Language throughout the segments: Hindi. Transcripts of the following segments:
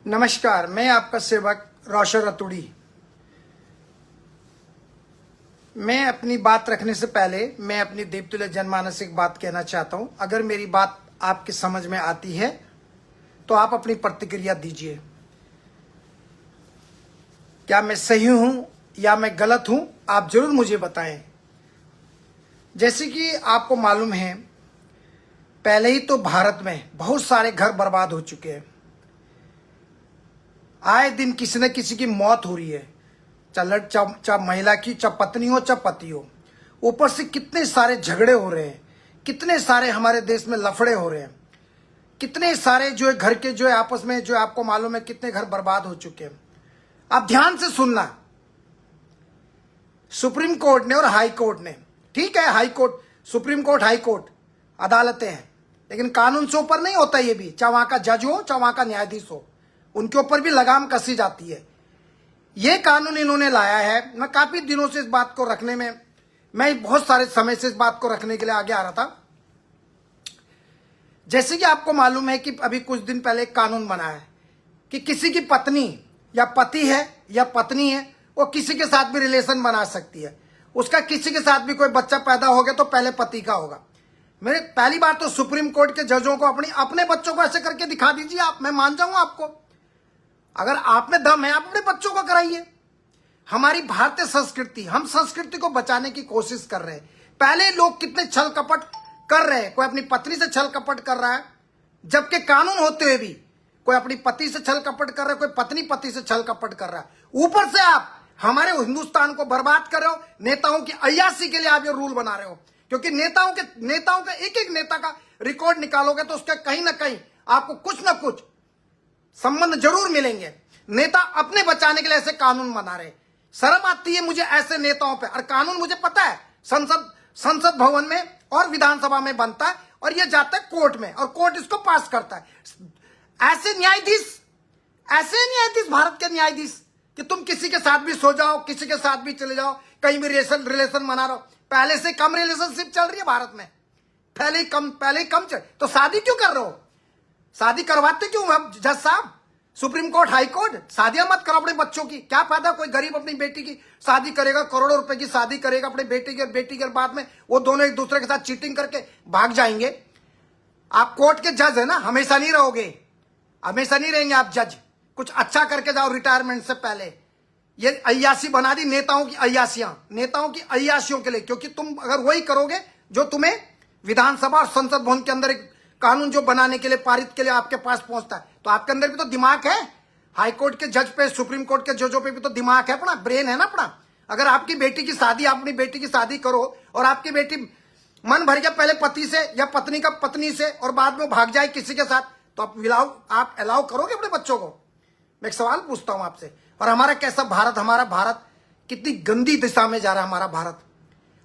नमस्कार, मैं आपका सेवक रोशन रतुड़ी। मैं अपनी बात रखने से पहले मैं अपनी देवतुल्य जनमानस से एक बात कहना चाहता हूं। अगर मेरी बात आपकी समझ में आती है तो आप अपनी प्रतिक्रिया दीजिए। क्या मैं सही हूं या मैं गलत हूं, आप जरूर मुझे बताएं। जैसे कि आपको मालूम है, पहले ही तो भारत में बहुत सारे घर बर्बाद हो चुके हैं। आए दिन किसी न किसी की मौत हो रही है, चाहे महिला की, चाहे पत्नी हो, चाहे पति हो। ऊपर से कितने सारे झगड़े हो रहे हैं, कितने सारे हमारे देश में लफड़े हो रहे हैं, कितने सारे जो है घर के जो है आपस में जो आपको मालूम है कितने घर बर्बाद हो चुके हैं। आप ध्यान से सुनना, सुप्रीम कोर्ट ने और हाई कोर्ट ने, ठीक है, high court, supreme court, high court अदालतें हैं, लेकिन कानून से ऊपर नहीं होता। ये भी चाहे वहां का जज हो, चाहे वहां का न्यायाधीश हो, उनके ऊपर भी लगाम कसी जाती है। ये कानून इन्होंने लाया है। मैं काफी दिनों से इस बात को रखने में, मैं बहुत सारे समय से इस बात को रखने के लिए आगे आ रहा था। जैसे कि आपको मालूम है कि अभी कुछ दिन पहले एक कानून बना है कि किसी की पत्नी या पति है या पत्नी है, वो किसी के साथ भी रिलेशन बना सकती है। उसका किसी के साथ भी कोई बच्चा पैदा हो गया तो पहले पति का होगा। मेरे पहली बार तो सुप्रीम कोर्ट के जजों को अपने बच्चों को ऐसे करके दिखा दीजिए, आप, मैं मान जाऊंगा आपको। अगर आप में दम है, आप अपने बच्चों को कराइए। हमारी भारतीय संस्कृति, हम संस्कृति को बचाने की कोशिश कर रहे हैं। पहले लोग कितने छल कपट कर रहे हैं, कोई अपनी पत्नी से छल कपट कर रहा है, जबकि कानून होते हुए भी कोई अपनी पति से छल कपट कर रहा है, कोई पत्नी पति से छल कपट कर रहा है। ऊपर से आप हमारे हिंदुस्तान को बर्बाद कर रहे हो। नेताओं की अय्याशी के लिए आप ये रूल बना रहे हो, क्योंकि नेताओं के एक एक नेता का रिकॉर्ड निकालोगे तो उसके कहीं ना कहीं आपको कुछ ना कुछ संबंध जरूर मिलेंगे। नेता अपने बचाने के लिए ऐसे कानून बना रहे, शर्म आती है मुझे ऐसे नेताओं पे। और कानून मुझे पता है संसद भवन में और विधानसभा में बनता है और ये जाता है कोर्ट में और कोर्ट इसको पास करता है। ऐसे न्यायाधीश भारत के न्यायाधीश कि तुम किसी के साथ भी सो जाओ, किसी के साथ भी चले जाओ, कहीं भी रिलेशन बना रहो। पहले से कम रिलेशनशिप चल रही है भारत में, पहले ही कम चल, तो शादी क्यों कर रहे हो? शादी करवाते क्यों अब जज साहब? सुप्रीम कोर्ट, हाई कोर्ट, शादियां मत करो अपने बच्चों की। क्या फायदा? कोई गरीब अपनी बेटी की शादी करेगा, करोड़ों रुपए की शादी करेगा अपने बेटी के बाद में वो दोनों एक दूसरे के साथ चीटिंग करके भाग जाएंगे। आप कोर्ट के जज है ना, हमेशा नहीं रहोगे, हमेशा नहीं रहेंगे आप जज। कुछ अच्छा करके जाओ रिटायरमेंट से पहले। ये अय्याशी बना दी, नेताओं की अय्याशियों के लिए, क्योंकि तुम अगर वही करोगे जो तुम्हें विधानसभा और संसद भवन के अंदर एक कानून जो बनाने के लिए, पारित के लिए आपके पास पहुंचता है, तो आपके अंदर भी तो दिमाग है। हाई कोर्ट के जज पे, सुप्रीम कोर्ट के जजों पे भी तो दिमाग है, अपना ब्रेन है ना अपना। अगर आपकी बेटी की शादी, आप अपनी बेटी की शादी करो और आपकी बेटी मन भर गया पहले पति से या पत्नी से और बाद में भाग जाए किसी के साथ, तो आप अलाउ करोगे अपने बच्चों को? मैं एक सवाल पूछता हूं आपसे। और हमारा कैसा भारत, हमारा भारत कितनी गंदी दिशा में जा रहा है।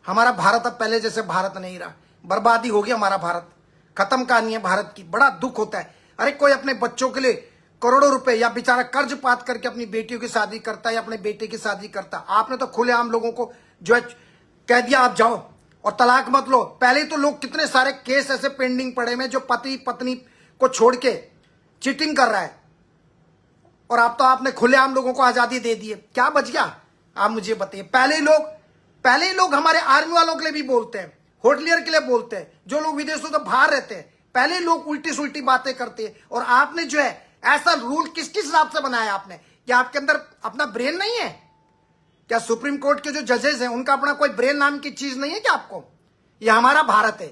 हमारा भारत अब पहले जैसे भारत नहीं रहा, बर्बादी होगी हमारा भारत, खत्म कहानी है भारत की। बड़ा दुख होता है। अरे कोई अपने बच्चों के लिए करोड़ों रुपए या बेचारा कर्ज पात करके अपनी बेटियों की शादी करता है या अपने बेटे की शादी करता है। आपने तो खुलेआम लोगों को जो है कह दिया आप जाओ और तलाक मत लो। पहले तो लोग कितने सारे केस ऐसे पेंडिंग पड़े में जो पति पत्नी को छोड़ के चीटिंग कर रहा है, और आप तो आपने खुलेआम लोगों को आजादी दे दी है। क्या बच गया आप मुझे बताइए? पहले ही लोग हमारे आर्मी वालों के लिए भी बोलते हैं, होटलियर के लिए बोलते हैं, जो लोग विदेशों से बाहर रहते हैं, पहले लोग उल्टी सुल्टी बातें करते हैं। और आपने जो है ऐसा रूल किस हिसाब से बनाया आपने? क्या आपके अंदर अपना ब्रेन नहीं है? क्या सुप्रीम कोर्ट के जो जजेस हैं उनका अपना कोई ब्रेन नाम की चीज नहीं है क्या आपको? ये हमारा भारत है,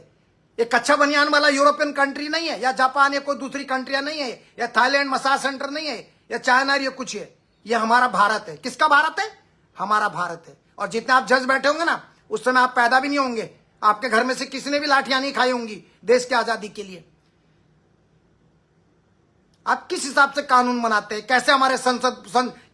ये कच्चा बनियान वाला यूरोपियन कंट्री नहीं है, या जापान या कोई दूसरी कंट्रियां नहीं है, या थाईलैंड मसाज सेंटर नहीं है, या चाइना या कुछ है। ये हमारा भारत है। किसका भारत है? हमारा भारत है। और जितने आप जज बैठे होंगे ना, उस समय आप पैदा भी नहीं होंगे, आपके घर में से किसी ने भी लाठियां नहीं खाई होंगी देश की आजादी के लिए। आप किस हिसाब से कानून बनाते हैं? कैसे हमारे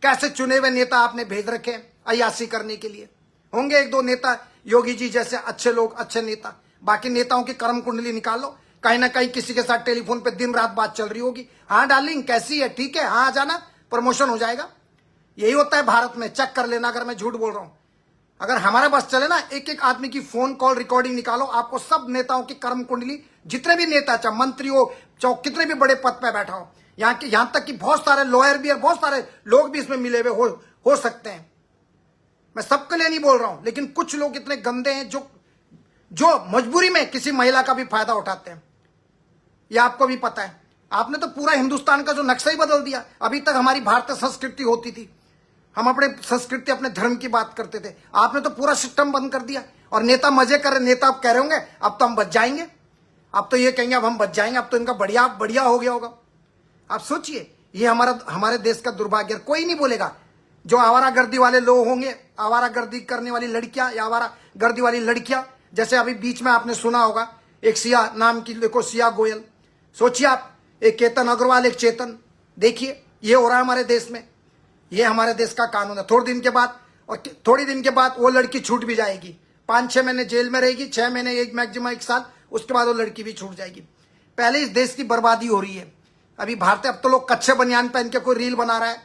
कैसे चुने हुए नेता आपने भेज रखे अय्याशी करने के लिए? होंगे एक दो नेता, योगी जी जैसे अच्छे लोग, अच्छे नेता, बाकी नेताओं की कर्म कुंडली निकालो। कहीं ना कहीं किसी के साथ टेलीफोन पे दिन रात बात चल रही होगी। हाँ डार्लिंग कैसी है, ठीक है, हाँ आ जाना, प्रमोशन हो जाएगा। यही होता है भारत में। चेक कर लेना अगर मैं झूठ बोल रहा हूं। अगर हमारे बस चले ना, एक एक आदमी की फोन कॉल रिकॉर्डिंग निकालो, आपको सब नेताओं की कर्म कुंडली, जितने भी नेता, चाहे मंत्री हो, चाहे कितने भी बड़े पद पे बैठा हो, यहां तक कि बहुत सारे लॉयर भी और बहुत सारे लोग भी इसमें मिले हुए हो सकते हैं। मैं सबके लिए नहीं बोल रहा हूं, लेकिन कुछ लोग इतने गंदे हैं जो मजबूरी में किसी महिला का भी फायदा उठाते हैं। ये आपको भी पता है। आपने तो पूरा हिंदुस्तान का जो नक्शा ही बदल दिया। अभी तक हमारी भारतीय संस्कृति होती थी, हम अपने संस्कृति, अपने धर्म की बात करते थे। आपने तो पूरा सिस्टम बंद कर दिया। और नेता मजे कर रहे, नेता अब कह रहे होंगे अब तो हम बच जाएंगे, अब तो ये कहेंगे अब हम बच जाएंगे, अब तो इनका बढ़िया बढ़िया हो गया होगा। आप सोचिए, ये हमारे देश का दुर्भाग्य। कोई नहीं बोलेगा। जो आवारागर्दी वाले लोग होंगे, आवारागर्दी करने वाली लड़कियां या आवारागर्दी वाली लड़कियां, जैसे अभी बीच में आपने सुना होगा एक सिया नाम की, देखो सिया गोयल, सोचिए आप, एक केतन अग्रवाल, एक चेतन, देखिए ये हो रहा है हमारे देश में। ये हमारे देश का कानून है। थोड़ी दिन के बाद वो लड़की छूट भी जाएगी। 5-6 महीने जेल में रहेगी, 6 महीने, एक मैक्सिमम 1 साल, उसके बाद वो लड़की भी छूट जाएगी। पहले इस देश की बर्बादी हो रही है। अभी भारतीय, अब तो लोग कच्चे बनियान पहन के कोई रील बना रहा है,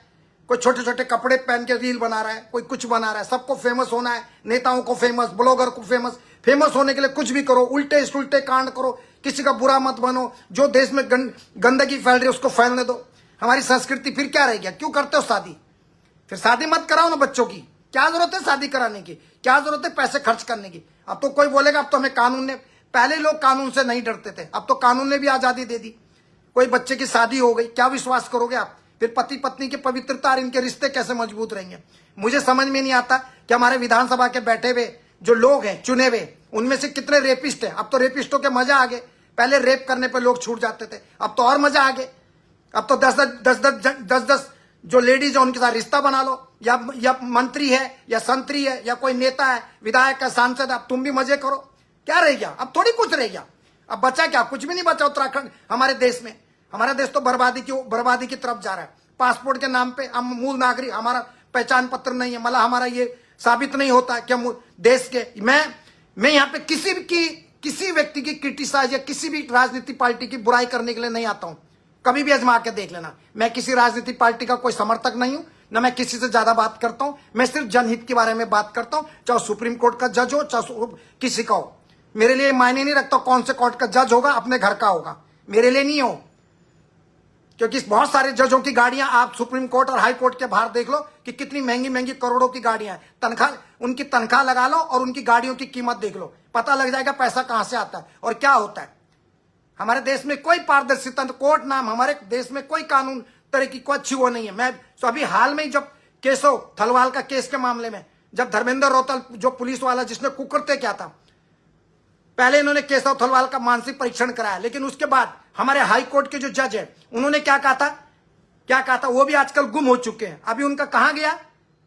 कोई छोटे छोटे कपड़े पहन के रील बना रहा है, कोई कुछ बना रहा है। सबको फेमस होना है, नेताओं को फेमस, ब्लॉगर को फेमस होने के लिए कुछ भी करो, उल्टे कांड करो, किसी का बुरा मत बनो। जो देश में गंदगी फैल रही है उसको फैलने दो। हमारी संस्कृति फिर क्या रह गया? क्यों करते हो शादी? फिर शादी मत कराओ ना बच्चों की। क्या जरूरत है शादी कराने की? क्या जरूरत है पैसे खर्च करने की? अब तो कोई बोलेगा अब तो हमें कानून ने, पहले लोग कानून से नहीं डरते थे, अब तो कानून ने भी आजादी दे दी। कोई बच्चे की शादी हो गई, क्या विश्वास करोगे आप? फिर पति पत्नी की पवित्रता और इनके रिश्ते कैसे मजबूत रहेंगे? मुझे समझ में नहीं आता कि हमारे विधानसभा के बैठे हुए जो लोग हैं चुने हुए, उनमें से कितने रेपिस्ट हैं। अब तो रेपिस्टों के मजा आ गए। पहले रेप करने पर लोग छूट जाते थे, अब तो और मजा आ गए। अब तो 10-10 जो लेडीज है उनके साथ रिश्ता बना लो, या मंत्री है या संतरी है या कोई नेता है, विधायक है, सांसद है, अब तुम भी मजे करो। क्या रह गया? अब थोड़ी कुछ रह गया। अब बचा क्या? कुछ भी नहीं बचा उत्तराखंड हमारे देश में। हमारा देश तो बर्बादी की तरफ जा रहा है। पासपोर्ट के नाम पे हम मूल नागरिक, हमारा पहचान पत्र नहीं है, मतलब हमारा ये साबित नहीं होता कि हम देश के। मैं यहाँ पे किसी व्यक्ति की क्रिटिसाइज या किसी भी राजनीतिक पार्टी की बुराई करने के लिए नहीं आता हूं। कभी भी आजमा के देख लेना। मैं किसी राजनीतिक पार्टी का कोई समर्थक नहीं हूं, ना मैं किसी से ज्यादा बात करता हूं। मैं सिर्फ जनहित के बारे में बात करता हूं, चाहे सुप्रीम कोर्ट का जज हो, चाहे किसी का हो। मेरे लिए मायने नहीं रखता कौन से कोर्ट का जज होगा, अपने घर का होगा, मेरे लिए नहीं हो। क्योंकि बहुत सारे जजों की गाड़ियां आप सुप्रीम कोर्ट और हाई कोर्ट के बाहर देख लो कि कितनी महंगी महंगी करोड़ों की गाड़ियां हैं। उनकी तनख्वाह लगा लो और उनकी गाड़ियों की कीमत देख लो, पता लग जाएगा पैसा कहां से आता है और क्या होता है। हमारे देश में कोई पारदर्शिता, कोर्ट नाम हमारे देश में कोई कानून तरह की कोई अच्छी वो नहीं है। मैं अभी हाल में ही जब केशव थलवाल का केस के मामले में, जब धर्मेंद्र रोहतल जो पुलिस वाला जिसने कुकरते क्या था, पहले इन्होंने केशव थलवाल का मानसिक परीक्षण कराया, लेकिन उसके बाद हमारे हाई कोर्ट के जो जज है उन्होंने क्या कहा था, वो भी आजकल गुम हो चुके हैं। अभी उनका कहां गया,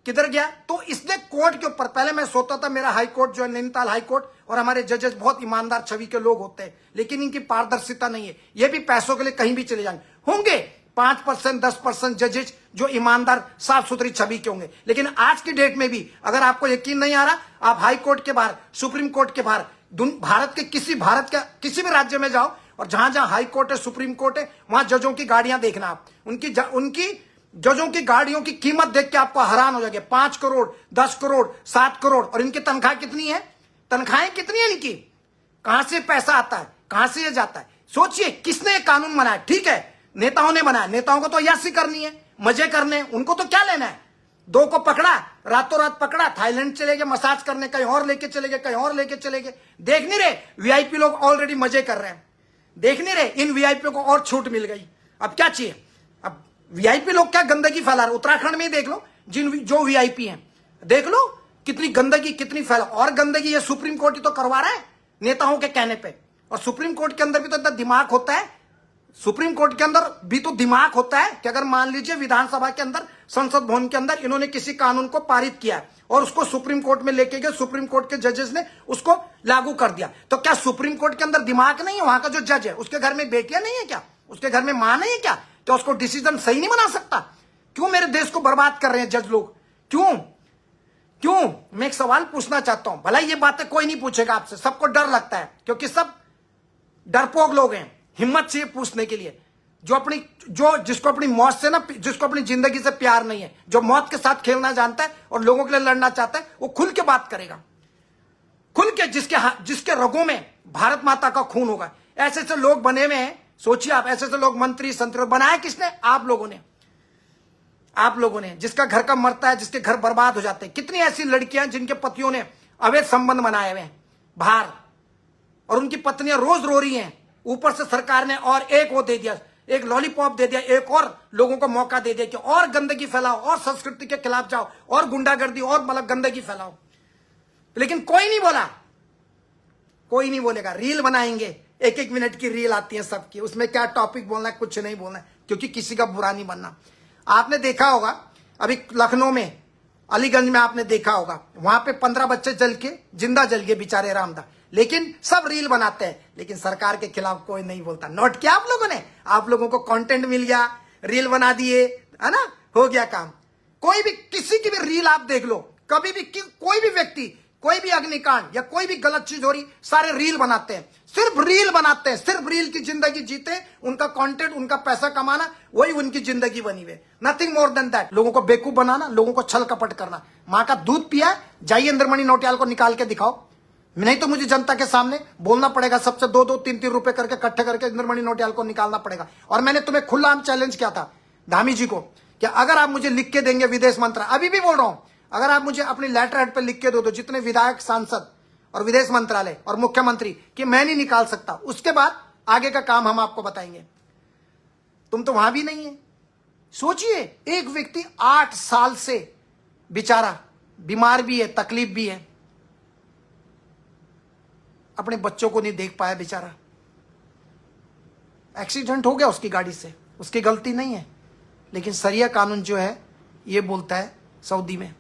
किधर गया? तो इसने कोर्ट के ऊपर, पहले मैं सोचता था मेरा हाई कोर्ट जो है नैनीताल हाई कोर्ट और हमारे जजेस बहुत ईमानदार छवि के लोग होते हैं, लेकिन इनकी पारदर्शिता नहीं है। ये भी पैसों के लिए कहीं भी चले जाएंगे। होंगे 5% 10% जजेस जो ईमानदार साफ सुथरी छवि के होंगे, लेकिन आज की डेट में भी अगर आपको यकीन नहीं आ रहा, आप हाई कोर्ट के बाहर, सुप्रीम कोर्ट के बाहर, भारत के किसी भी राज्य में जाओ और जहां जहां हाई कोर्ट है, सुप्रीम कोर्ट है, वहां जजों की गाड़ियां देखना आप। उनकी जजों की गाड़ियों की कीमत देख के आपको हैरान हो जाएगा। 5 करोड़, 10 करोड़, 7 करोड़, और इनकी तनख्वाह कितनी है? तनख्वाहें कितनी है इनकी? कहां से पैसा आता है, कहां से ये जाता है? सोचिए, किसने कानून बनाया? ठीक है, नेताओं ने बनाया। नेताओं को तो यशी करनी है, मजे करने हैं, उनको तो क्या लेना है? 2 को पकड़ा, रातों रात पकड़ा, थाईलैंड चले गए मसाज करने, कहीं और लेके चले गए, कहीं और लेके चले गए। देख नहीं रहे वीआईपी लोग ऑलरेडी मजे कर रहे हैं? देख नहीं रहे इन वीआईपी को और छूट मिल गई? अब क्या चाहिए? अब वीआईपी लोग क्या गंदगी फैला रहे? उत्तराखंड में ही देख लो, जो वीआईपी हैं, देख लो कितनी गंदगी, कितनी फैला। और गंदगी ये सुप्रीम कोर्ट ही तो करवा रहा है नेताओं के कहने पे। और सुप्रीम कोर्ट के अंदर भी तो इतना दिमाग होता है, सुप्रीम कोर्ट के अंदर भी तो दिमाग होता है कि अगर मान लीजिए विधानसभा के अंदर, संसद भवन के अंदर इन्होंने किसी कानून को पारित किया और उसको सुप्रीम कोर्ट में लेके गए, सुप्रीम कोर्ट के जजेस ने उसको लागू कर दिया, तो क्या सुप्रीम कोर्ट के अंदर दिमाग नहीं है? वहां का जो जज है उसके घर में बेटियां नहीं है क्या? उसके घर में मां नहीं है क्या? तो उसको डिसीजन सही नहीं बना सकता? क्यों मेरे देश को बर्बाद कर रहे हैं जज लोग? क्यों? मैं एक सवाल पूछना चाहता हूं। भला ये बातें कोई नहीं पूछेगा आपसे, सबको डर लगता है क्योंकि सब डरपोक लोग हैं, हिम्मत चाहिए पूछने के लिए। जिसको अपनी मौत से ना, जिसको अपनी जिंदगी से प्यार नहीं है, जो मौत के साथ खेलना जानता है और लोगों के लिए लड़ना चाहता है, वो खुल के बात करेगा, खुल के, जिसके रगों में भारत माता का खून होगा। ऐसे ऐसे लोग बने हुए हैं, सोचिए आप, ऐसे ऐसे लोग मंत्री संतरी बनाए किसने? आप लोगों ने, जिसका घर का मरता है, जिसके घर बर्बाद हो जाते हैं। कितनी ऐसी लड़कियां जिनके पतियों ने अवैध संबंध बनाए हुए हैं बाहर, और उनकी पत्नियां रोज रो रही हैं। ऊपर से सरकार ने और एक वो दे दिया, एक लॉलीपॉप दे दिया, एक और लोगों को मौका दे दिया कि और गंदगी फैलाओ, और संस्कृति के खिलाफ जाओ, और गुंडागर्दी, और मतलब गंदगी फैलाओ। लेकिन कोई नहीं बोला, कोई नहीं बोलेगा। रील बनाएंगे, 1-1 मिनट की रील आती है सबकी, उसमें क्या टॉपिक बोलना है, कुछ नहीं बोलना है, क्योंकि किसी का बुरा नहीं बनना। आपने देखा होगा अभी लखनऊ में, अलीगंज में आपने देखा होगा, वहां पे 15 बच्चे जिंदा जल गए बेचारे रामदा, लेकिन सब रील बनाते हैं, लेकिन सरकार के खिलाफ कोई नहीं बोलता। नोट किया आप लोगों ने? आप लोगों को कंटेंट मिल गया, रील बना दिए, है ना, हो गया काम। कोई भी, किसी की भी रील आप देख लो, कभी भी कोई भी व्यक्ति, कोई भी अग्निकांड या कोई भी गलत चीज हो रही, सारे रील बनाते हैं, सिर्फ रील बनाते हैं, सिर्फ रील की जिंदगी जीते, उनका कंटेंट, उनका पैसा कमाना, वही उनकी जिंदगी बनी हुई, नथिंग मोर देन दैट। लोगों को बेवकूफ बनाना, लोगों को छल कपट करना। माँ का दूध पिया, जाइए इंद्रमणि नौटियाल को निकाल के दिखाओ, नहीं तो मुझे जनता के सामने बोलना पड़ेगा, सबसे 2-2, 3-3 रुपए करके इकट्ठे करके इंद्रमणि नौटियाल को निकालना पड़ेगा। और मैंने तुम्हें खुला चैलेंज किया था धामी जी को कि अगर आप मुझे लिख के देंगे विदेश मंत्रालय, अभी भी बोल रहा हूं, अगर आप मुझे अपनी लेटर हेड पे लिख के दो जितने विधायक, सांसद और विदेश मंत्रालय और मुख्यमंत्री कि मैं नहीं निकाल सकता, उसके बाद आगे का काम हम आपको बताएंगे। तुम तो वहां भी नहीं है। सोचिए, एक व्यक्ति 8 साल से बेचारा बीमार भी है, तकलीफ भी है, अपने बच्चों को नहीं देख पाया बेचारा, एक्सीडेंट हो गया उसकी गाड़ी से, उसकी गलती नहीं है। लेकिन शरिया कानून जो है ये बोलता है, सऊदी में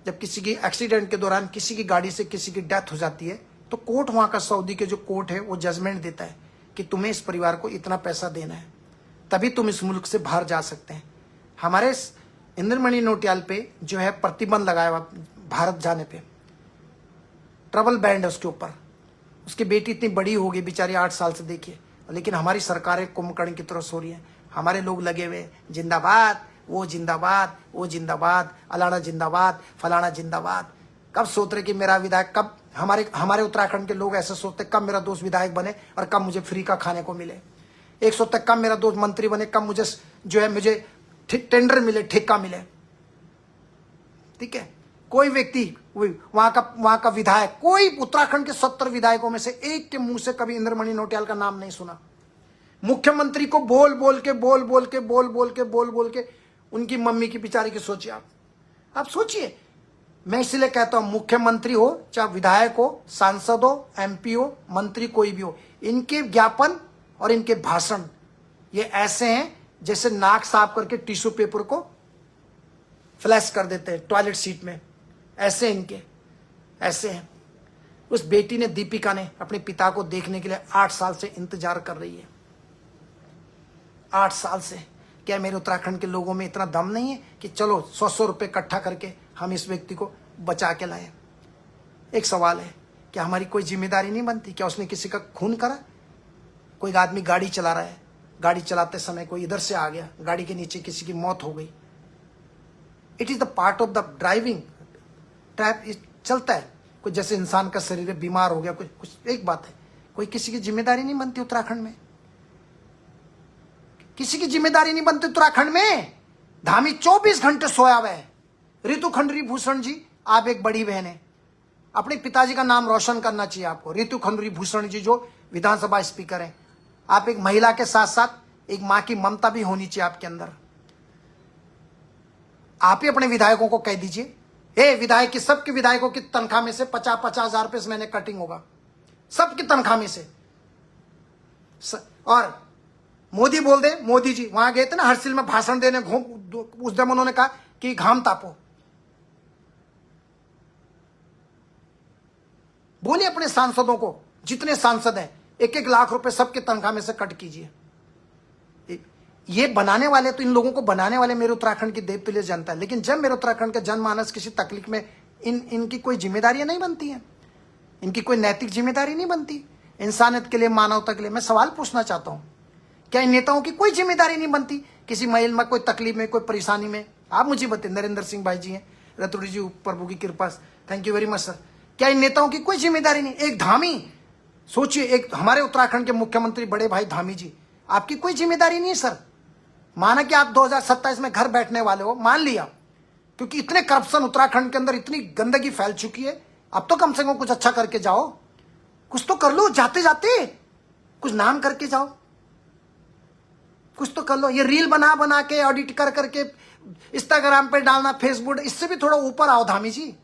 जब किसी की एक्सीडेंट के दौरान किसी की गाड़ी से किसी की डेथ हो जाती है, तो कोर्ट, वहां का सऊदी के जो कोर्ट है, वो जजमेंट देता है कि तुम्हें इस परिवार को इतना पैसा देना है, तभी तुम इस मुल्क से बाहर जा सकते हैं। हमारे इंद्रमणि नौटियाल पे जो है प्रतिबंध लगाया हुआ भारत जाने पे, ट्रबल बैंड है उसके ऊपर। उसकी बेटी इतनी बड़ी हो गई बेचारी, 8 साल से, देखिए, लेकिन हमारी सरकारें कुंभकर्ण की तरह सो रही हैं। हमारे लोग लगे हुए जिंदाबाद, वो जिंदाबाद, वो जिंदाबाद, अलाना जिंदाबाद, फलाना जिंदाबाद। कब सोच रहे कि मेरा विधायक, कब हमारे उत्तराखंड के लोग ऐसे सोचते कब मेरा दोस्त विधायक बने और कब मुझे फ्री का खाने को मिले। एक सोचते कब मेरा दोस्त मंत्री बने, कब मुझे जो है मुझे टेंडर मिले, ठेका मिले। ठीक है, कोई व्यक्ति, वहां का विधायक, कोई उत्तराखंड के 70 विधायकों में से एक के मुंह से कभी इंद्रमणि नौटियाल का नाम नहीं सुना। मुख्यमंत्री को बोल बोल के उनकी मम्मी की बेचारी की सोचिए आप सोचिए। मैं इसलिए कहता हूं, मुख्यमंत्री हो, चाहे विधायक हो, सांसद हो, एमपी हो, मंत्री कोई भी हो, इनके ज्ञापन और इनके भाषण ये ऐसे हैं जैसे नाक साफ करके टिश्यू पेपर को फ्लैश कर देते हैं टॉयलेट सीट में, ऐसे इनके ऐसे हैं। उस बेटी ने, दीपिका ने, अपने पिता को देखने के लिए 8 साल से इंतजार कर रही है, 8 साल से। क्या मेरे उत्तराखंड के लोगों में इतना दम नहीं है कि चलो 100-100 रुपए इकट्ठा करके हम इस व्यक्ति को बचा के लाए? एक सवाल है, क्या हमारी कोई जिम्मेदारी नहीं बनती? क्या उसने किसी का खून करा? कोई आदमी गाड़ी चला रहा है, गाड़ी चलाते समय कोई इधर से आ गया, गाड़ी के नीचे किसी की मौत हो गई। It is the part of the driving, trap चलता है। कोई जैसे इंसान का शरीर बीमार हो गया, कुछ एक बात है, कोई किसी की जिम्मेदारी नहीं बनती उत्तराखंड में, किसी की जिम्मेदारी नहीं बनती उत्तराखंड में। धामी 24 घंटे सोया हुआ है। ऋतु खंडरी भूषण जी, आप एक बड़ी बहन है, अपने पिताजी का नाम रोशन करना चाहिए आपको। ऋतु खंडरी भूषण जी जो विधानसभा स्पीकर हैं, आप एक महिला के साथ साथ एक मां की ममता भी होनी चाहिए आपके अंदर। आप ही अपने विधायकों को कह दीजिए, हे विधायक की, सबके विधायकों की तनख्वाह में से 50-50 हजार रुपए इस महीने कटिंग होगा, सबकी तनख्वाह में से। और मोदी बोल दे, मोदी जी वहां गए थे ना हर्सिल में भाषण देने, उस दिन उन्होंने कहा कि घाम तापो। बोलिए अपने सांसदों को, जितने सांसद हैं, 1-1 लाख रुपए सबके तनख्वाह में से कट कीजिए। ये बनाने वाले, तो इन लोगों को बनाने वाले मेरे उत्तराखंड की देवतुल्य जनता है। लेकिन जब मेरे उत्तराखंड के जनमानस किसी तकलीफ में, इनकी कोई जिम्मेदारियां नहीं बनती हैं, इनकी कोई नैतिक जिम्मेदारी नहीं बनती इंसानियत के लिए, मानवता के लिए। मैं सवाल पूछना चाहता हूं, क्या इन नेताओं की कोई जिम्मेदारी नहीं बनती किसी महिला में कोई तकलीफ में, कोई परेशानी में? आप मुझे बताइए। नरेंद्र सिंह भाई जी हैं, रतुड़ी जी, प्रभु की कृपा से, thank you very much sir. क्या इन नेताओं की कोई जिम्मेदारी नहीं? एक धामी, सोचिए, एक हमारे उत्तराखंड के मुख्यमंत्री बड़े भाई धामी जी, आपकी कोई जिम्मेदारी नहीं है सर? माना कि आप 2027 में घर बैठने वाले हो, मान लिया, क्योंकि इतने करप्शन उत्तराखंड के अंदर, इतनी गंदगी फैल चुकी है, अब तो कम से कम कुछ अच्छा करके जाओ, कुछ तो कर लो, जाते जाते कुछ नाम करके जाओ, कुछ तो कर लो। ये रील बना बना के, ऑडिट कर करके इंस्टाग्राम पे डालना, फेसबुक, इससे भी थोड़ा ऊपर आओ धामी जी।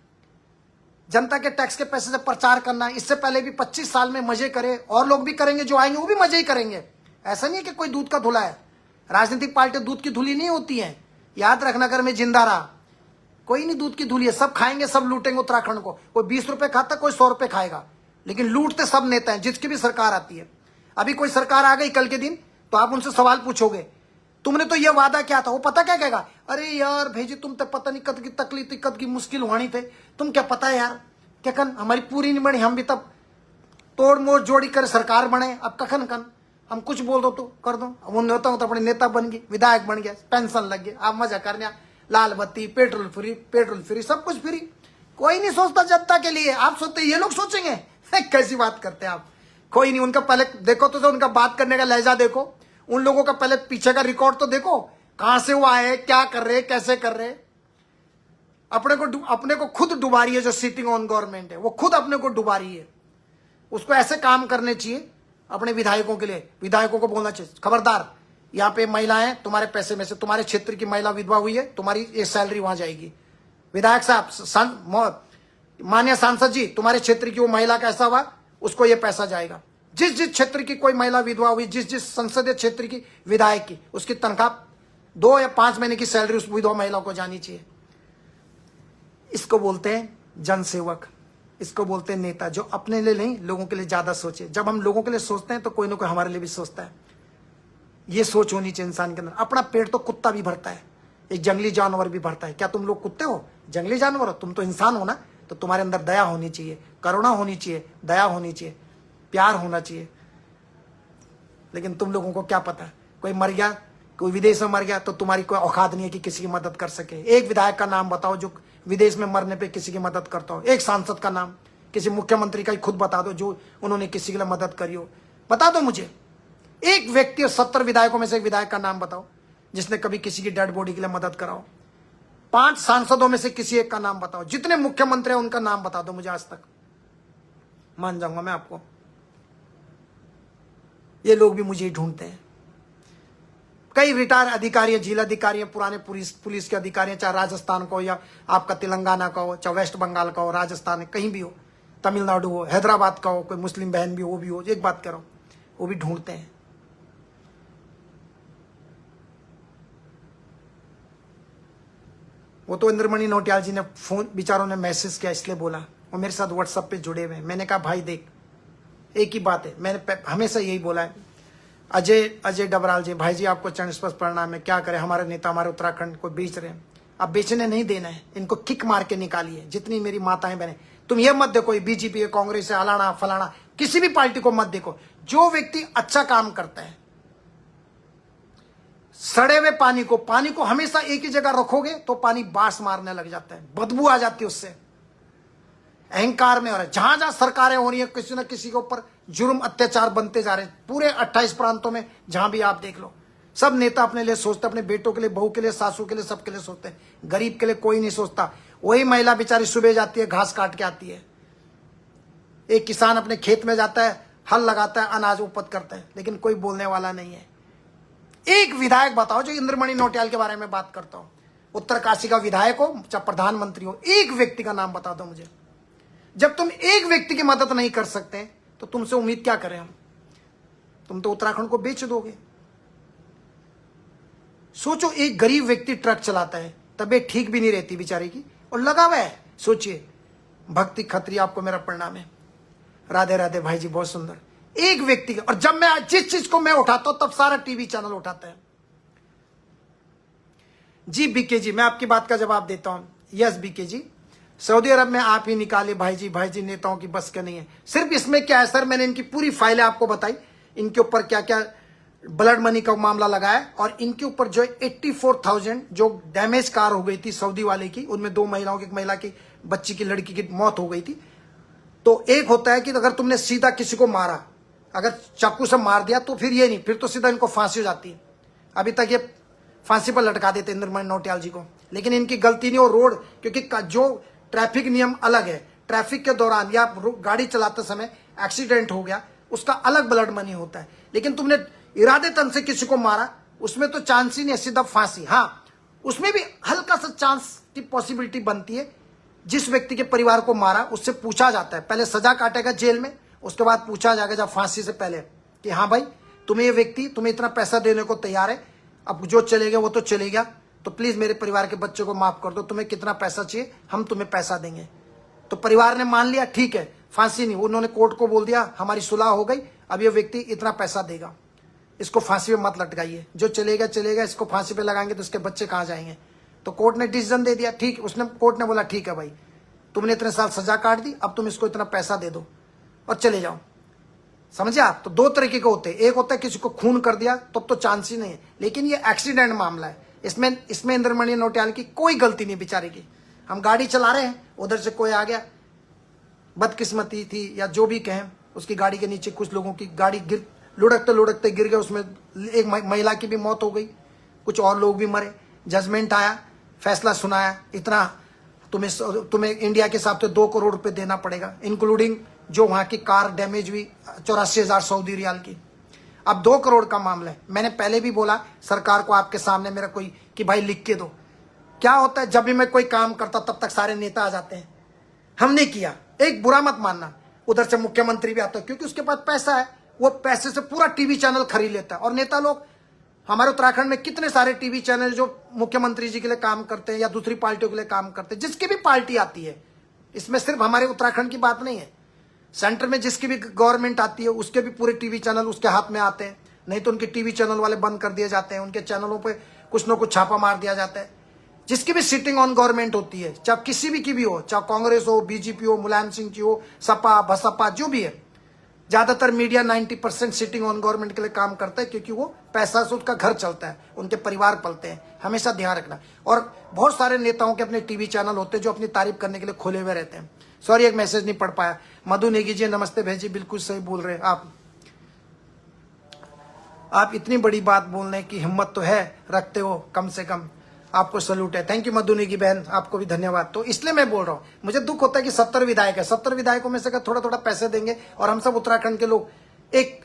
जनता के टैक्स के पैसे से प्रचार करना, इससे पहले भी 25 साल में मजे करे, और लोग भी करेंगे, जो आएंगे वो भी मजे ही करेंगे। ऐसा नहीं है कि कोई दूध का धुला है। राजनीतिक पार्टी दूध की धुली नहीं होती है, याद रखना। अगर मैं जिंदा रहा, कोई नहीं दूध की धुली है, सब खाएंगे, सब लूटेंगे उत्तराखंड को। कोई 20 रुपए खाता, कोई 100 रुपए खाएगा, लेकिन लूटते सब नेता हैं, जिसकी भी सरकार आती है। अभी कोई सरकार आ गई कल के दिन, तो आप उनसे सवाल पूछोगे, तुमने तो ये वादा किया था, वो पता क्या कहेगा? अरे यार भेजी, तुम तो पता नहीं कद की तकलीफ थी, कद की मुश्किल होनी थे, तुम क्या पता है यार, क्या कन हमारी पूरी नहीं बनी, हम भी तब तोड़ मोड़ जोड़ी कर सरकार बने, अब कखन कन हम कुछ बोल दो तो कर दो। वो नेता तो अपने नेता बन गए, विधायक बन गया, पेंशन लग गया, आप मजा करने, लाल बत्ती, पेट्रोल फ्री, सब कुछ फ्री। कोई नहीं सोचता जनता के लिए। आप सोचते ये लोग सोचेंगे? कैसी बात करते हैं आप? कोई नहीं। उनका पहले देखो तो उनका बात करने का लहजा देखो, उन लोगों का पहले पीछे का रिकॉर्ड तो देखो, कहां से वो आए, क्या कर रहे, कैसे कर रहे। अपने को खुद डुबा रही है जो सिटिंग ऑन गवर्नमेंट है, वो खुद अपने को डुबा रही है। उसको ऐसे काम करने चाहिए अपने विधायकों के लिए। विधायकों को बोलना चाहिए, खबरदार, यहाँ पे महिलाएं तुम्हारे पैसे में से, तुम्हारे क्षेत्र की महिला विधवा हुई है, तुम्हारी ये सैलरी वहां जाएगी। विधायक साहब, माननीय सांसद जी, तुम्हारे क्षेत्र की वो महिला का ऐसा हुआ, उसको ये पैसा जाएगा। जिस जिस क्षेत्र की कोई महिला विधवा हुई, जिस जिस संसदीय क्षेत्र की विधायक की, उसकी तनख्वाह 2 या 5 महीने की सैलरी उस विधवा महिला को जानी चाहिए। इसको बोलते हैं जनसेवक, इसको बोलते हैं नेता, जो अपने लिए नहीं, लोगों के लिए ज्यादा सोचे। जब हम लोगों के लिए सोचते हैं तो कोई ना कोई हमारे लिए भी सोचता है। ये सोच होनी चाहिए इंसान के अंदर। अपना पेट तो कुत्ता भी भरता है, एक जंगली जानवर भी भरता है। क्या तुम लोग कुत्ते हो, जंगली जानवर हो? तुम तो इंसान हो ना। तो तुम्हारे अंदर दया होनी चाहिए, करुणा होनी चाहिए, दया होनी चाहिए, प्यार होना चाहिए। लेकिन तुम लोगों को क्या पता, कोई मर गया, कोई विदेश में मर गया, तो तुम्हारी कोई औकात नहीं है कि किसी की मदद कर सके। एक विधायक का नाम बताओ जो विदेश में मरने पे किसी की मदद करता हो। एक सांसद का नाम, किसी मुख्यमंत्री का ही खुद बता दो जो उन्होंने किसी के लिए मदद करी हो, बता दो मुझे। एक व्यक्ति, 70 विधायकों में से एक विधायक का नाम बताओ जिसने कभी किसी की डेड बॉडी के लिए मदद कराओ। 5 सांसदों में से किसी एक का नाम बताओ। जितने मुख्यमंत्री हैं उनका नाम बता दो मुझे आज तक, मान जाऊंगा मैं आपको। ये लोग भी मुझे ही ढूंढते हैं। कई रिटायर अधिकारी हैं, जिला अधिकारी हैं, पुराने पुलिस के अधिकारी हैं, चाहे राजस्थान का हो या आपका तेलंगाना का हो, चाहे वेस्ट बंगाल का हो, राजस्थान है, कहीं भी हो, तमिलनाडु हो, हैदराबाद का हो, कोई मुस्लिम बहन भी हो, वो भी हो। एक बात करो, वो भी ढूंढते हैं। वो तो इंद्रमणि नौटियाल जी ने फोन, बेचारों ने मैसेज किया इसलिए बोला, वो मेरे साथ व्हाट्सएप पे जुड़े हुए हैं। मैंने कहा भाई देख, एक ही बात है, मैंने हमेशा यही बोला है। अजय डबराल जी, भाई जी आपको चरण स्पर्श प्रणाम है। क्या करें, हमारे नेता हमारे उत्तराखंड को बेच रहे हैं। अब बेचने नहीं देना है, इनको किक मार के निकालिए। जितनी मेरी माताएं बहनें, तुम ये मत देखो बीजेपी है, कांग्रेस है, अलाना फलाना, किसी भी पार्टी को मत देखो। जो व्यक्ति अच्छा काम करता है, सड़े हुए पानी को हमेशा एक ही जगह रखोगे तो पानी बास मारने लग जाता है, बदबू आ जाती है उससे। अहंकार में हो रहा है, जहां जहां सरकारें हो रही है, किसी न किसी के ऊपर जुर्म अत्याचार बनते जा रहे हैं। पूरे 28 प्रांतों में जहां भी आप देख लो, सब नेता अपने लिए सोचते, अपने बेटों के लिए, बहू के लिए, सासू के लिए, सबके लिए सोचते हैं। गरीब के लिए कोई नहीं सोचता। वही महिला बेचारी सुबह जाती है, घास काट के आती है। एक किसान अपने खेत में जाता है, हल लगाता है, अनाज उपज करता है, लेकिन कोई बोलने वाला नहीं है। एक विधायक बताओ जो इंद्रमणि नौटियाल के बारे में बात करता हो, उत्तरकाशी का विधायक हो चाहे प्रधानमंत्री हो, एक व्यक्ति का नाम बता दो मुझे। जब तुम एक व्यक्ति की मदद नहीं कर सकते तो तुमसे उम्मीद क्या करें हम? तुम तो उत्तराखंड को बेच दोगे। सोचो, एक गरीब व्यक्ति ट्रक चलाता है, तबीयत ठीक भी नहीं रहती बेचारे की, और लगा हुआ है। सोचिए, भक्ति खत्री, आपको मेरा प्रणाम है। राधे राधे भाई जी, बहुत सुंदर। एक व्यक्ति का, और जब मैं जिस चीज को मैं उठाता हूं तब सारा टीवी चैनल उठाता है। जी बीके जी, मैं आपकी बात का जवाब देता हूं। यस बीके जी, सऊदी अरब में आप ही निकाले भाई जी नेताओं की बस के नहीं है। सिर्फ इसमें क्या है सर, मैंने इनकी पूरी फाइलें आपको बताई, इनके ऊपर क्या क्या ब्लड मनी का मामला लगाया और इनके ऊपर जो 84,000 जो डैमेज कार हो गई थी सऊदी वाले की, उनमें 2 महिलाओं की, एक महिला की बच्ची की लड़की की मौत हो गई थी। तो एक होता है कि अगर तुमने सीधा किसी को मारा, अगर चाकू से मार दिया तो फिर ये नहीं, फिर तो सीधा इनको फांसी हो जाती है। अभी तक ये फांसी पर लटका देते इंद्रमणि नौटियाल जी को, लेकिन इनकी गलती नहीं। और रोड, क्योंकि जो ट्रैफिक नियम अलग है, ट्रैफिक के दौरान या गाड़ी चलाते समय एक्सीडेंट हो गया उसका अलग ब्लड मनी होता है, लेकिन तुमने इरादेतन से किसी को मारा उसमें तो चांस ही नहीं, सीधा फांसी। हाँ, उसमें भी हल्का सा चांस की पॉसिबिलिटी बनती है। जिस व्यक्ति के परिवार को मारा उससे पूछा जाता है, पहले सजा काटेगा जेल में, उसके बाद पूछा जाएगा जब फांसी से पहले कि हाँ भाई तुम्हें ये व्यक्ति तुम्हें इतना पैसा देने को तैयार है, अब जो चले गया वो तो चले गया, तो प्लीज मेरे परिवार के बच्चे को माफ कर दो, तुम्हें कितना पैसा चाहिए हम तुम्हें पैसा देंगे। तो परिवार ने मान लिया, ठीक है फांसी नहीं, उन्होंने कोर्ट को बोल दिया हमारी सुलह हो गई, अब ये व्यक्ति इतना पैसा देगा, इसको फांसी पे मत लटकाइए, जो चलेगा चलेगा, इसको फांसी पे लगाएंगे तो इसके बच्चे कहाँ जाएंगे। तो कोर्ट ने डिसीजन दे दिया, ठीक, कोर्ट ने बोला ठीक है भाई तुमने इतने साल सजा काट दी, अब तुम इसको इतना पैसा दे दो और चले जाओ। समझे आप? तो 2 तरीके के होते हैं, एक होता है किसी को खून कर दिया तब तो चांस ही नहीं है, लेकिन ये एक्सीडेंट मामला है, इसमें इंद्रमणि नौटियाल की कोई गलती नहीं बेचारे की। हम गाड़ी चला रहे हैं, उधर से कोई आ गया, बदकिस्मती थी या जो भी कहें, उसकी गाड़ी के नीचे कुछ लोगों की गाड़ी लुढ़कते लुढ़कते गिर गए, उसमें एक महिला की भी मौत हो गई, कुछ और लोग भी मरे। जजमेंट आया, फैसला सुनाया, इतना तुम्हें इंडिया के हिसाब से 2 करोड़ रुपए देना पड़ेगा, इंक्लूडिंग जो वहां की कार डैमेज हुई 84,000 सऊदी रियाल की। अब 2 करोड़ का मामला है। मैंने पहले भी बोला सरकार को, आपके सामने मेरा कोई कि भाई लिख के दो। क्या होता है जब भी मैं कोई काम करता तब तक सारे नेता आ जाते हैं, हमने किया, एक बुरा मत मानना, उधर से मुख्यमंत्री भी आता है क्योंकि उसके पास पैसा है, वो पैसे से पूरा टीवी चैनल खरीद लेता है। और नेता लोग, हमारे उत्तराखंड में कितने सारे टीवी चैनल जो मुख्यमंत्री जी के लिए काम करते हैं या दूसरी पार्टियों के लिए काम करते हैं, जिसकी भी पार्टी आती है, इसमें सिर्फ हमारे उत्तराखंड की बात नहीं है, सेंटर में जिसकी भी गवर्नमेंट आती है उसके भी पूरे टीवी चैनल उसके हाथ में आते हैं, नहीं तो उनके टीवी चैनल वाले बंद कर दिए जाते हैं, उनके चैनलों पे कुछ ना कुछ छापा मार दिया जाता है। जिसकी भी सिटिंग ऑन गवर्नमेंट होती है, चाहे किसी भी की भी हो, चाहे कांग्रेस हो, बीजेपी हो, मुलायम सिंह जी हो, सपा बसपा जो भी है, ज्यादातर मीडिया 90% सिटिंग ऑन गवर्नमेंट के लिए काम करता है, क्योंकि वो पैसा से उसका घर चलता है, उनके परिवार पलते हैं, हमेशा ध्यान रखना। और बहुत सारे नेताओं के अपने टीवी चैनल होते हैं जो अपनी तारीफ करने के लिए खोले हुए रहते हैं। सॉरी, एक मैसेज नहीं पढ़ पाया। मधु नेगी जी नमस्ते भेजी, बिल्कुल सही बोल रहे हैं आप इतनी बड़ी बात बोलने की हिम्मत तो है, रखते हो, कम से कम आपको सल्यूट है। थैंक यू मधु नेगी बहन, आपको भी धन्यवाद। तो इसलिए मैं बोल रहा हूँ, मुझे दुख होता है कि 70 विधायक है, 70 विधायकों में से अगर थोड़ा थोड़ा पैसे देंगे और हम सब उत्तराखंड के लोग, एक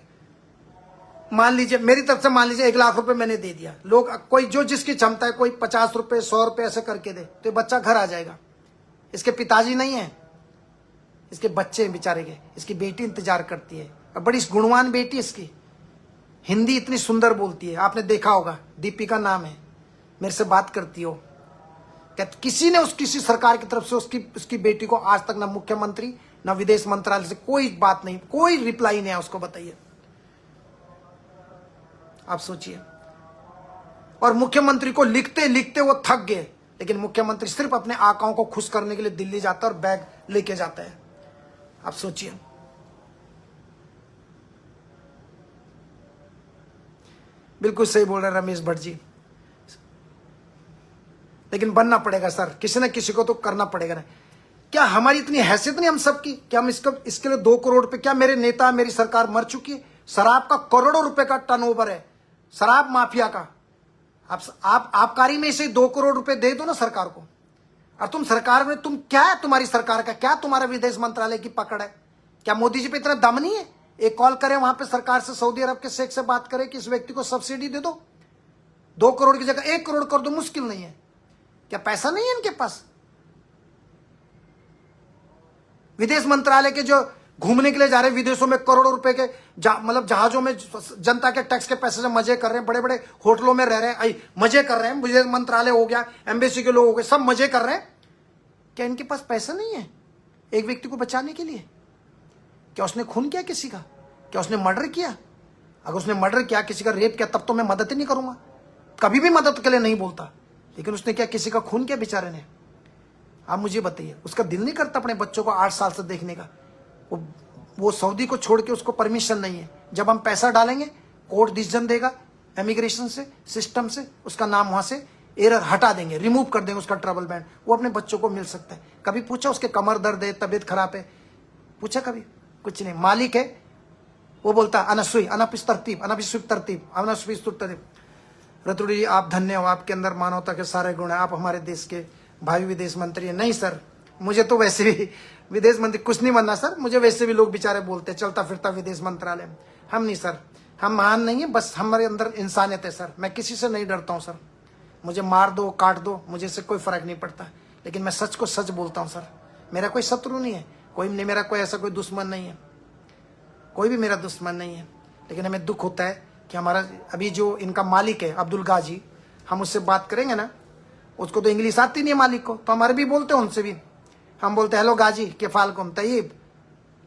मान लीजिए मेरी तरफ से मान लीजिए 1 लाख रुपए मैंने दे दिया, लोग कोई जो जिसकी क्षमता है, कोई 50 रुपए 100 रुपए ऐसे करके दे, तो ये बच्चा घर आ जाएगा। इसके पिताजी नहीं है, इसके बच्चे बेचारे के, इसकी बेटी इंतजार करती है, और बड़ी गुणवान बेटी इसकी, हिंदी इतनी सुंदर बोलती है, आपने देखा होगा, दीपिका नाम है, मेरे से बात करती हो। किसी ने किसी सरकार की तरफ से उसकी बेटी को आज तक ना मुख्यमंत्री ना विदेश मंत्रालय से कोई बात नहीं, कोई रिप्लाई नहीं है उसको, बताइए आप सोचिए। और मुख्यमंत्री को लिखते लिखते वो थक गए, लेकिन मुख्यमंत्री सिर्फ अपने आकाओं को खुश करने के लिए दिल्ली जाता है और बैग लेके जाता है। आप सोचिए, बिल्कुल सही बोल रहे हैं रमेश भट्ट जी, लेकिन बनना पड़ेगा सर, किसी न किसी को तो करना पड़ेगा ना। क्या हमारी इतनी हैसियत नहीं हम सबकी, क्या हम इसके लिए 2 करोड़ रुपए, क्या मेरे नेता मेरी सरकार मर चुकी है? शराब का करोड़ों रुपए का टर्नओवर है, शराब माफिया का। आप आबकारी में से 2 करोड़ रुपए दे दो ना सरकार को। और तुम सरकार में, तुम क्या है, तुम्हारी सरकार का क्या, तुम्हारा विदेश मंत्रालय की पकड़ है? क्या मोदी जी पे इतना दम नहीं है? एक कॉल करें वहां पे सरकार से, सऊदी अरब के शेख से बात करें कि इस व्यक्ति को सब्सिडी दे दो, 2 करोड़ की जगह 1 करोड़ कर दो, मुश्किल नहीं है। क्या पैसा नहीं है इनके पास? विदेश मंत्रालय के जो घूमने के लिए जा रहे हैं विदेशों में, करोड़ों रुपए के मतलब जहाजों में जनता के टैक्स के पैसे से मजे कर रहे हैं, बड़े बड़े होटलों में रह रहे हैं, मजे कर रहे हैं, विदेश मंत्रालय हो गया, एम्बेसी के लोग हो गए, सब मजे कर रहे हैं। क्या इनके पास पैसा नहीं है एक व्यक्ति को बचाने के लिए? क्या उसने खून किया किसी का? क्या उसने मर्डर किया? अगर उसने मर्डर किया, किसी का रेप किया, तब तो मैं मदद ही नहीं करूंगा, कभी भी मदद के लिए नहीं बोलता। लेकिन उसने क्या किसी का खून किया बेचारे ने? आप मुझे बताइए, उसका दिल नहीं करता अपने बच्चों को 8 साल से देखने का? वो सऊदी को छोड़ के उसको परमिशन नहीं है। जब हम पैसा डालेंगे कोर्ट डिसीजन देगा इमिग्रेशन से, सिस्टम से, उसका नाम वहां से एरर हटा देंगे, रिमूव कर देंगे उसका ट्रैवल बैन, वो अपने बच्चों को मिल सकता है। कभी पूछा उसके कमर दर्द है, तबीयत खराब है, पूछा कभी? कुछ नहीं। मालिक है वो बोलता अनसुई अनपिस तरतीब अनपिस्विप तरतीब अनपिस तरतीब। रतुड़ी जी आप धन्य हो, आपके अंदर मानवता के सारे गुण हैं, आप हमारे देश के भावी विदेश मंत्री हैं। नहीं सर, मुझे तो वैसे भी विदेश मंत्री कुछ नहीं बनना सर, मुझे वैसे भी लोग बेचारे बोलते हैं चलता फिरता विदेश मंत्रालय। हम नहीं सर, हम महान नहीं है, बस हमारे अंदर इंसानियत है सर। मैं किसी से नहीं डरता हूँ सर, मुझे मार दो काट दो मुझे से कोई फर्क नहीं पड़ता, लेकिन मैं सच को सच बोलता हूँ सर। मेरा कोई शत्रु नहीं है, कोई नहीं, मेरा कोई ऐसा कोई दुश्मन नहीं है, कोई भी मेरा दुश्मन नहीं है। लेकिन हमें दुख होता है कि हमारा अभी जो इनका मालिक है अब्दुल गाजी, हम उससे बात करेंगे ना, उसको तो इंग्लिश आती नहीं है मालिक को, तो हमारे भी बोलते हैं उनसे भी, हम बोलते हेलो गाजी के फालकुम तयीब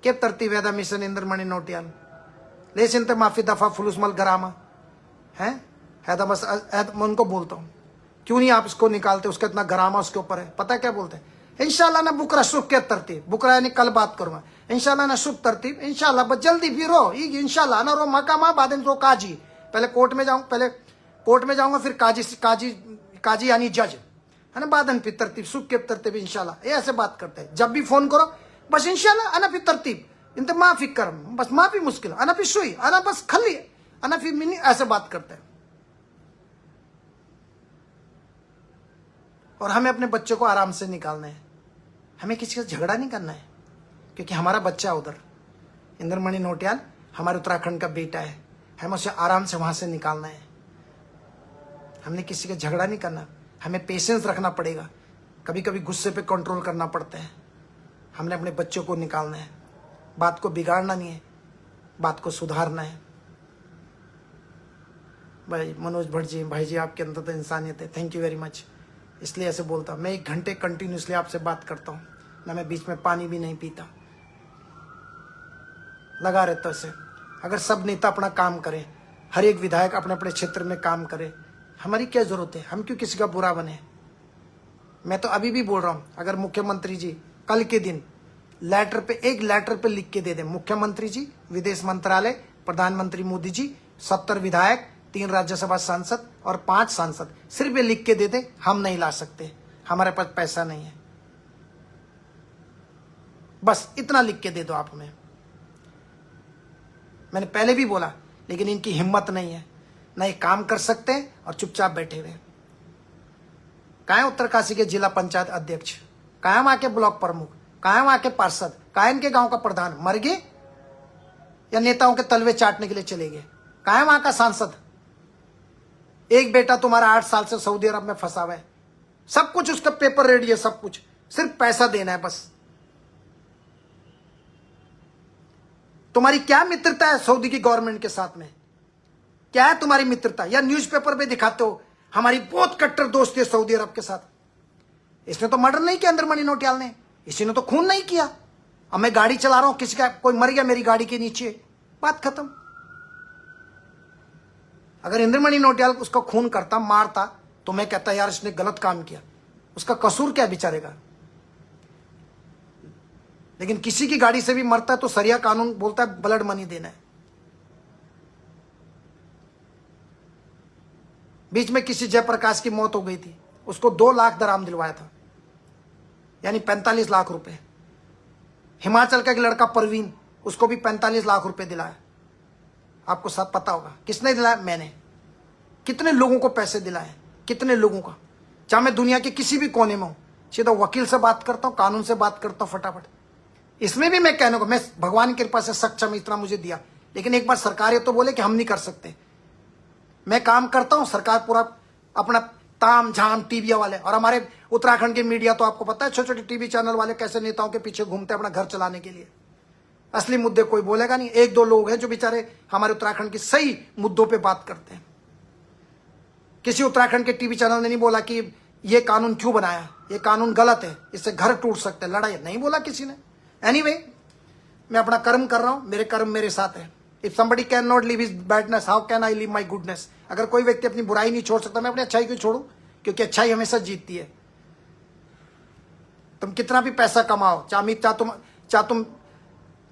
के तरतीब वेदा मिशन इंद्रमणि नोटियाल ले सिंते माफी दफा फुलुसमल गरामा है हैदा बस। मैं उनको बोलता हूँ क्यों नहीं आप इसको निकालते, उसका इतना गरामा उसके ऊपर है। पता है क्या बोलते हैं? इंशाल्लाह ना बुकरा शुभ के तरतीब, बुकरा यानी कल बात करूंगा, इंशाल्लाह ना शुभ तरतीब, इंशाल्लाह बस जल्दी फिर हो इंशाल्लाह ना रो मकामा बादन रो काजी। पहले कोर्ट में जाऊँ, पहले कोर्ट में जाऊंगा, फिर काजी काजी काजी यानी जज है ना, बादन फिर तरतीब सुख के तरतीब इंशाल्लाह, ये ऐसे बात करते हैं। जब भी फोन करो बस इंशाल्लाह अना फिर तरतीब इंत माफी कर, बस माफी मुश्किल अना फिर सुई अना बस खली अना फिर मिनी, ऐसे बात करते हैं। और हमें अपने बच्चों को आराम से निकालना है, हमें किसी से झगड़ा नहीं करना है, क्योंकि हमारा बच्चा उधर इंद्रमणि नोटियाल हमारे उत्तराखंड का बेटा है, हमें उसे आराम से वहां से निकालना है। हमने किसी का झगड़ा नहीं करना, हमें पेशेंस रखना पड़ेगा, कभी कभी गुस्से पे कंट्रोल करना पड़ता है। हमने अपने बच्चों को निकालना है, बात को बिगाड़ना नहीं है, बात को सुधारना है। भाई मनोज भट्ट जी, भाई जी आपके अंदर तो इंसानियत है, थैंक यू वेरी मच। इसलिए ऐसे बोलता हूँ मैं, 1 घंटे कंटिन्यूसली आपसे बात करता हूँ ना, मैं बीच में पानी भी नहीं पीता, लगा रहता ऐसे। अगर सब नेता अपना काम करें, हर एक विधायक अपने अपने क्षेत्र में काम करे, हमारी क्या जरूरत है, हम क्यों किसी का बुरा बने। मैं तो अभी भी बोल रहा हूँ, अगर मुख्यमंत्री जी कल के दिन लेटर पे, एक लेटर पे लिख के दे दे, मुख्यमंत्री जी, विदेश मंत्रालय, प्रधानमंत्री मोदी जी, 70 विधायक, 3 राज्यसभा सांसद और 5 सांसद, सिर्फ ये लिख के दे दे, हम नहीं ला सकते, हमारे पास पैसा नहीं है, बस इतना लिख के दे दो आप हमें। मैंने पहले भी बोला, लेकिन इनकी हिम्मत नहीं है, ना ये काम कर सकते हैं और चुपचाप बैठे हुए। कहाँ है उत्तरकाशी के जिला पंचायत अध्यक्ष, कहाँ है वहां के ब्लॉक प्रमुख, कहाँ है वहां के पार्षद, कहाँ है इनके गांव का प्रधान, मर गए या नेताओं के तलवे चाटने के लिए चले गए? कहाँ है वहां का सांसद? एक बेटा तुम्हारा 8 साल से सऊदी अरब में फंसा हुआ है, सब कुछ उसका पेपर रेडी है, सब कुछ, सिर्फ पैसा देना है बस। तुम्हारी क्या मित्रता है सऊदी की गवर्नमेंट के साथ में? क्या है तुम्हारी मित्रता? या न्यूज़पेपर पे दिखाते हो हमारी बहुत कट्टर दोस्ती है सऊदी अरब के साथ। इसने तो मर्डर नहीं किया इंद्रमणि नोटियाल ने, इसी ने तो खून नहीं किया। अब मैं गाड़ी चला रहा हूं, किसी का कोई मर गया मेरी गाड़ी के नीचे, बात खत्म। अगर इंद्रमणि नोटियाल उसका खून करता, मारता, तो मैं कहता यार इसने गलत काम किया, उसका कसूर क्या बेचारे का। लेकिन किसी की गाड़ी से भी मरता है तो सरिया कानून बोलता है ब्लड मनी देना है। बीच में किसी जयप्रकाश की मौत हो गई थी, उसको 2 लाख दराम दिलवाया था, यानी 45 लाख रुपए। हिमाचल का एक लड़का परवीन, उसको भी 45 लाख रुपए दिलाया। आपको सब पता होगा किसने दिलाया? मैंने। कितने लोगों को पैसे दिलाए, कितने लोगों का, चाहे मैं दुनिया के किसी भी कोने में हूं, सीधा वकील से बात करता हूं, कानून से बात करता हूं फटाफट। इसमें भी मैं कहने को, मैं भगवान की कृपा से सक्षम इतना मुझे दिया, लेकिन एक बार सरकार ये तो बोले कि हम नहीं कर सकते। मैं काम करता हूं, सरकार पूरा अपना ताम झाम टीवी वाले, और हमारे उत्तराखंड के मीडिया तो आपको पता है, छोटे छोटे टीवी चैनल वाले कैसे नेताओं के पीछे घूमते हैं अपना घर चलाने के लिए। असली मुद्दे कोई बोलेगा नहीं, 1-2 लोग हैं जो बेचारे हमारे उत्तराखंड के सही मुद्दों पे बात करते हैं। किसी उत्तराखंड के टीवी चैनल ने नहीं बोला कि ये कानून क्यों बनाया, ये कानून गलत है, इससे घर टूट सकते हैं, लड़ाई नहीं बोला किसी ने। एनीवे, मैं अपना कर्म कर रहा हूं, मेरे कर्म मेरे साथ है। If somebody cannot live his badness, how can I live my goodness? अगर कोई व्यक्ति अपनी बुराई नहीं छोड़ सकता, मैं अपनी अच्छाई क्यों छोड़ूं? क्योंकि अच्छाई हमेशा जीतती है। तुम कितना भी पैसा कमाओ, चाहे तुम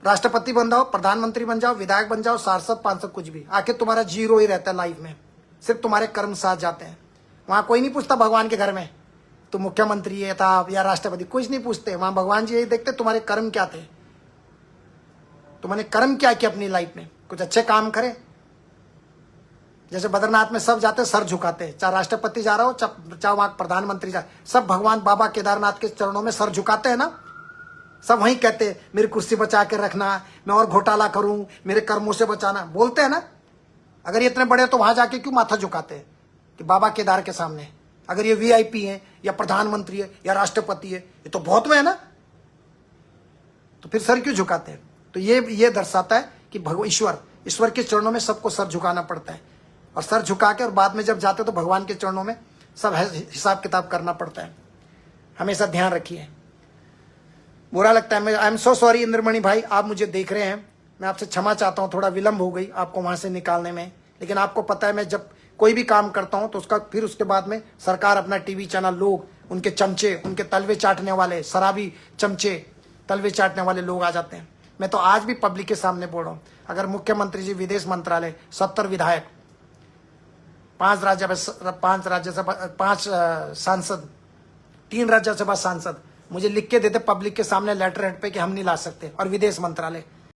राष्ट्रपति बन जाओ, प्रधानमंत्री बन जाओ, विधायक बन जाओ, सांसद, पांसद, कुछ भी, आखिर तुम्हारा जीरो ही रहता है लाइफ में। सिर्फ तुम्हारे कर्म साथ जाते हैं। वहां कोई नहीं पूछता भगवान के घर में तुम मुख्यमंत्री है था या राष्ट्रपति, कुछ नहीं पूछते। वहां भगवान जी यही देखते तुम्हारे कर्म क्या थे, तुमने कर्म क्या किया अपनी लाइफ में, कुछ अच्छे काम करे। जैसे बद्रीनाथ में सब जाते सर झुकाते, चाहे राष्ट्रपति जा रहा हो चाहे वहां प्रधानमंत्री जा, सब भगवान बाबा केदारनाथ के चरणों में सर झुकाते हैं ना। सब वहीं कहते मेरी कुर्सी बचा के रखना, मैं और घोटाला करूं, मेरे कर्मों से बचाना, बोलते हैं ना। अगर ये इतने बड़े तो वहां जाके क्यों माथा झुकाते हैं कि बाबा केदार के सामने? अगर ये वीआईपी है या प्रधानमंत्री है या राष्ट्रपति है, ये तो बहुत में है ना, तो फिर सर क्यों झुकाते हैं? तो ये दर्शाता है कि ईश्वर के चरणों में सबको सर झुकाना पड़ता है। और सर झुका के और बाद में जब जाते तो भगवान के चरणों में सब हिसाब किताब करना पड़ता है। हमेशा ध्यान रखिए। बुरा लगता है, मैं I am so sorry Indramani भाई, आप मुझे देख रहे हैं, मैं आपसे क्षमा चाहता हूँ, थोड़ा विलंब हो गई आपको वहां से निकालने में। लेकिन आपको पता है मैं जब कोई भी काम करता हूं तो फिर उसके बाद में सरकार, अपना टीवी चैनल, लोग, उनके चमचे, उनके तलवे चाटने वाले शराबी चमचे, तलवे चाटने वाले लोग आ जाते हैं। मैं तो आज भी पब्लिक के सामने बोल रहा हूं, अगर मुख्यमंत्री जी, विदेश मंत्रालय, 70 विधायक, 5 सांसद, 3 राज्यसभा सांसद मुझे लिख के देते पब्लिक के सामने लेटर हेड पे कि हम नहीं ला सकते, और विदेश मंत्रालय